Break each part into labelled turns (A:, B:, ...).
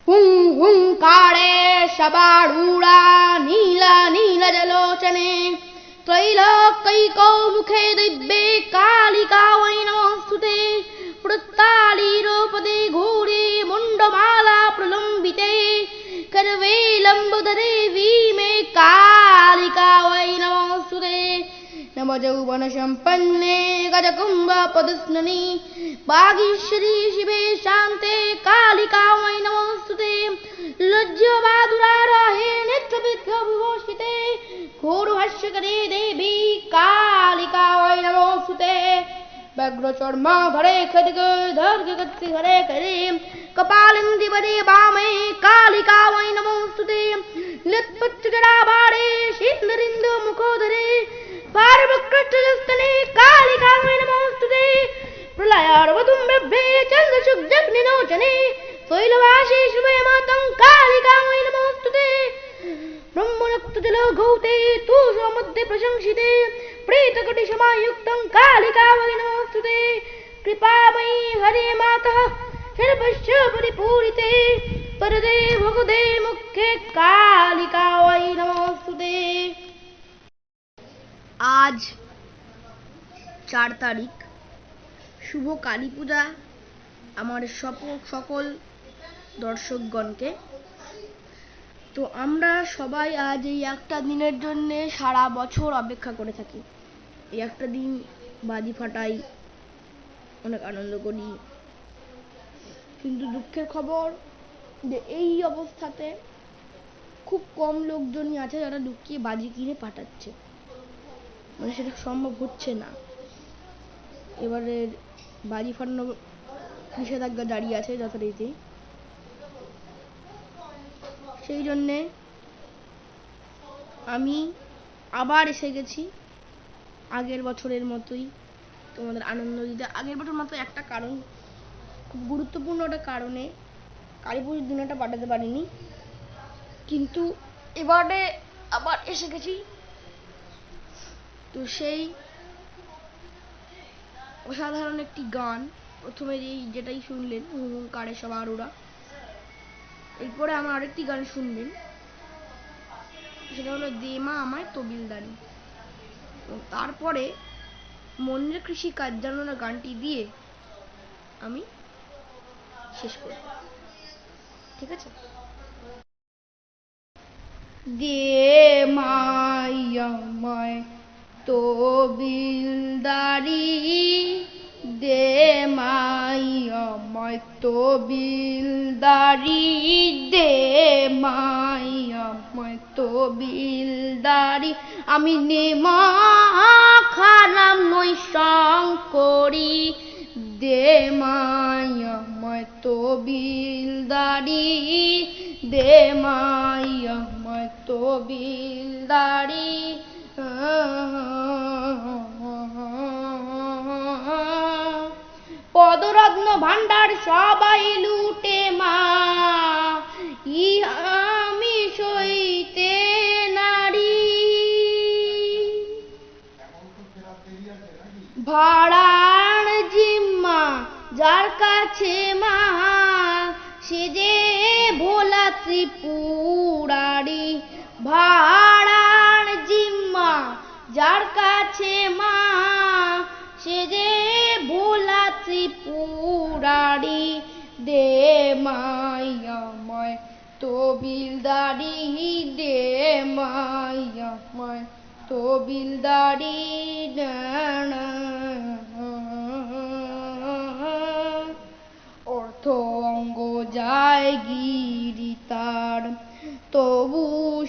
A: হুং হুঙ্কারে সবারূঢ়া নীল নীল জলোচনে त्रैलोक्यैकौमुखे दिव्ये कालिकायै नमोऽस्तुते वृत्तालीरोपदे घोरे मुण्डमाला प्रलम्बिते कर्वे लम्बोदरे भीमे कालिकायै नमोऽस्तुते नवयौवनसम्पन्ने गजकुम्भपदस्ननि वागीश्वरी शिवे शान्ते कालिकायै नमोऽस्तुते लज्जबादुराराहे नेत्रविघ्नविभूषिते घोरभाष्यकरे देवी कालिकायै नमोऽस्तुते व्यग्रचर्माभरे खड्गधरे करे कपालिन्दीवरे वामे कालिकायै नमोऽस्तुते लत्पच्चजटाभारे शीर्णरिन्दमुखोदरे पार्वकृष्णस्तने कालिकायै नमोऽस्तुते प्रलयार्वदुम्बभ्ये चन्द्रशुक्जग्निनोचने शैलवासे शुभे मातं कालिकायै नमोऽस्तुते ब्रह्मरक्तजलघौते तूषमध्ये प्रशंसिते प्रेतकटिसमायुक्तं कालिकायै नमोऽस्तुते कृपामयी हरे मातः सर्वस्य परिपूरिते वरदे भगदे मुखे कालिकायै नमोऽस्तुते। आज 4 তারিখ শুভ কালী পূজা আমার সকল দর্শকগণকে। তো আমরা সবাই আজ এই একটা দিনের জন্য সারা বছর অপেক্ষা করে থাকি। এই একটা দিন বাজি ফাটাই, অনেক আনন্দ করি, কিন্তু দুঃখের খবর যে এই অবস্থাতে খুব কম লোকজনই আছে যারা লুকিয়ে বাজি কিনে ফাটাচ্ছে, মানে সেটা সম্ভব হচ্ছে না। এবারে বাজি ফাটানো নিষেধাজ্ঞা জারি আছে যথারীতি, সেই জন্যে আমি আবার এসে গেছি আগের বছরের মতোই তোমাদের আনন্দ দিতে। আগের বছর মাত্র একটা কারণ, খুব গুরুত্বপূর্ণ একটা কারণে কালী পুজোর দিনটা পাঠাতে পারিনি, কিন্তু এবারে আবার এসে গেছি। তো সেই অসাধারণ একটি গান প্রথমে যেটাই শুনলেন হুঙ্কারে সবারূঢ়া, এরপরে আমার আরেকটি গান শুনবেন, সেটা হলো দে মা আমায় তবিলদারি। তারপরে মনের কৃষি কাজ জানো গানটি দিয়ে আমি শেষ করব, ঠিক আছে? দে মাই আমায় তবিলদারি, দে মাই আমায় তবিলদারি, দে মাই আমায় তবিলদারি, আমি নেমা খারাপ নই শঙ্করী, দে মাই আমায় তবিলদারি, দে মাই আমায় তবিলদারি। পদরত্ন ভান্ডার সবাই লুটে মা, আমি সইতে নারী, ভাড়ার জিম্মা যার কাছে মা, সে যে ভোলা ত্রিপুরারি, ভাড়ার জিম্মা যার কাছে মা, সে যে ভোলা ত্রিপুরারি, দে মাই আমায় তবিলদারি, দে মাই আমায় তবিলদারি। অর্থ অঙ্গ যায় গিরি তার, তবু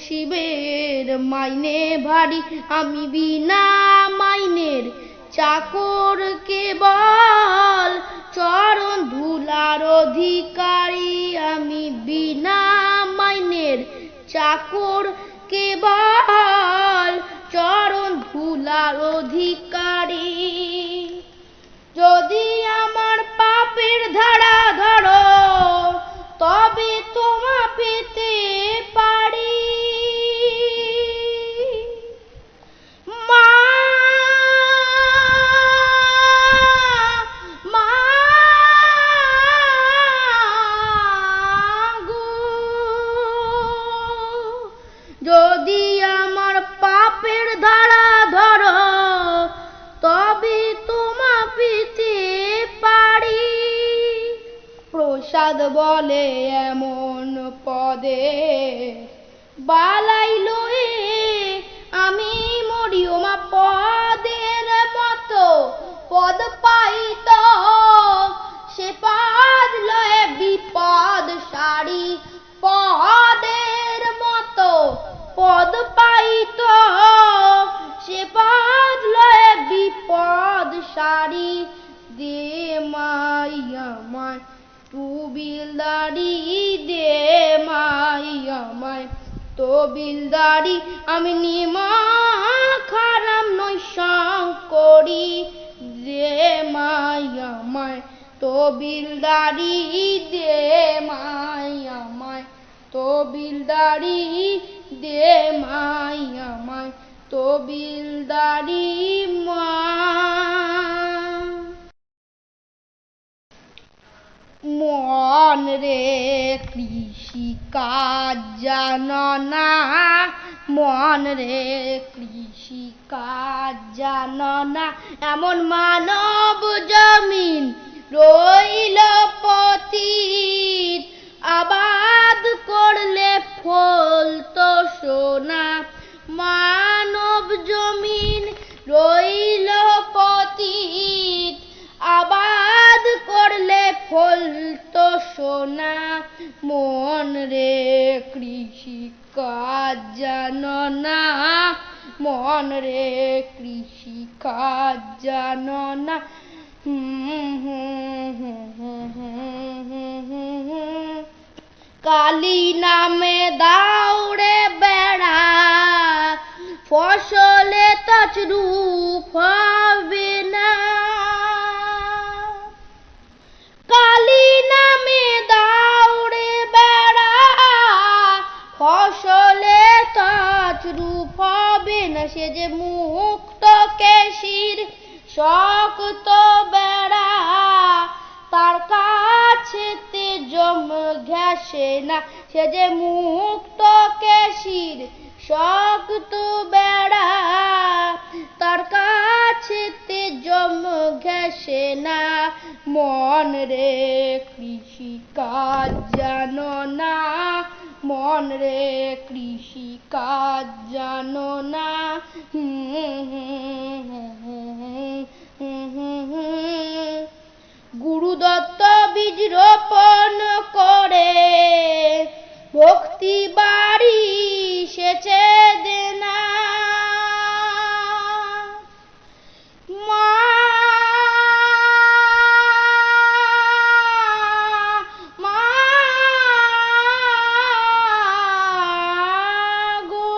A: শিবের মাইনে ভারী, আমি বিনা মাইনের চাকর কেবল, চরণ ধুলার অধিকারী, আমি বিনা মাইনের চাকর কেবল, চরণ ধুলার অধিকারী। যদি আমার পাপের ধারা ধরো, তবে তোমা পেতে পারি, মা মা গো বলে এমন পদে বালাই লয়ে আমি মরি ওমা পদের মতো পদ পাইত সে পদ লয়ে বিপদ সারি পদের মতো পদ পাইত সে পদ লয়ে বিপদ সারি দে মাইয়ামায় তহবিলদারি দে মাইয়ামায় তহবিলদারি আমি নিমক হারাম নই করি দে মাইয়ামায় তহবিলদারি দে মাইয়ামায় তহবিলদারি দে মাইয়ামায় তহবিলদারি মন রে কৃষি কাজ জানো না মন রে কৃষি কাজ জানো না এমন মানব জমিন রইল পতিত আবাদ করলে ফল তো সোনা মানব জমিন রইল পতিত আবাদ করলে ফল তো সোনা মন রে কৃষি কাজ জানো না মন রে কৃষি কাজ জানো না কালী নামে দাউড়ে বেড়া ফসলে তছরূপ হবে না কালী নামে দাউড়ে বেড়া ফসলে তছরূপ হবে না সে যে মুক্ত কেশির শক্ত বেড়া তার কাছেতে জম ঘেঁষে না সে যে মুক্ত কেশির শক্ত বেড়া তার কাছেতে জম ঘেঁষে না মন রে কৃষি কাজ জানো না মন রে কৃষি কাজ জানো না গুরুদত্ত বীজ রোপণ করে ভক্তি বাড়ি সেচে দেনা মা গো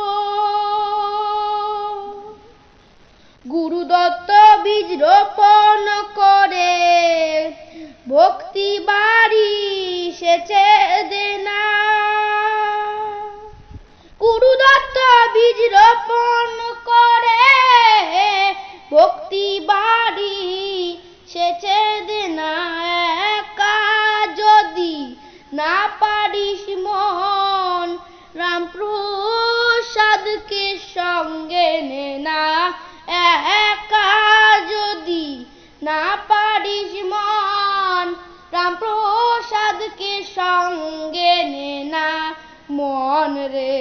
A: গুরুদত্ত বীজ রোপণ করে ভক্তি বাড়ি সেচে দেনা গুরুদত্ত বীজ রোপণ করে ভক্তি বাড়ি সেচে দেনা একা যদি না পারিস মন রামপ্রসাদকে সঙ্গে নে না একা যদি না পারিস মন রামপ্রসাদকে সঙ্গে নে না মন রে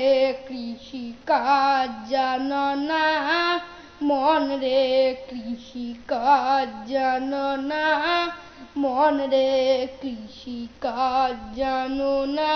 A: কৃষি কাজ জানো না মন রে কৃষি কাজ জানো না মন রে কৃষি কাজ জানো না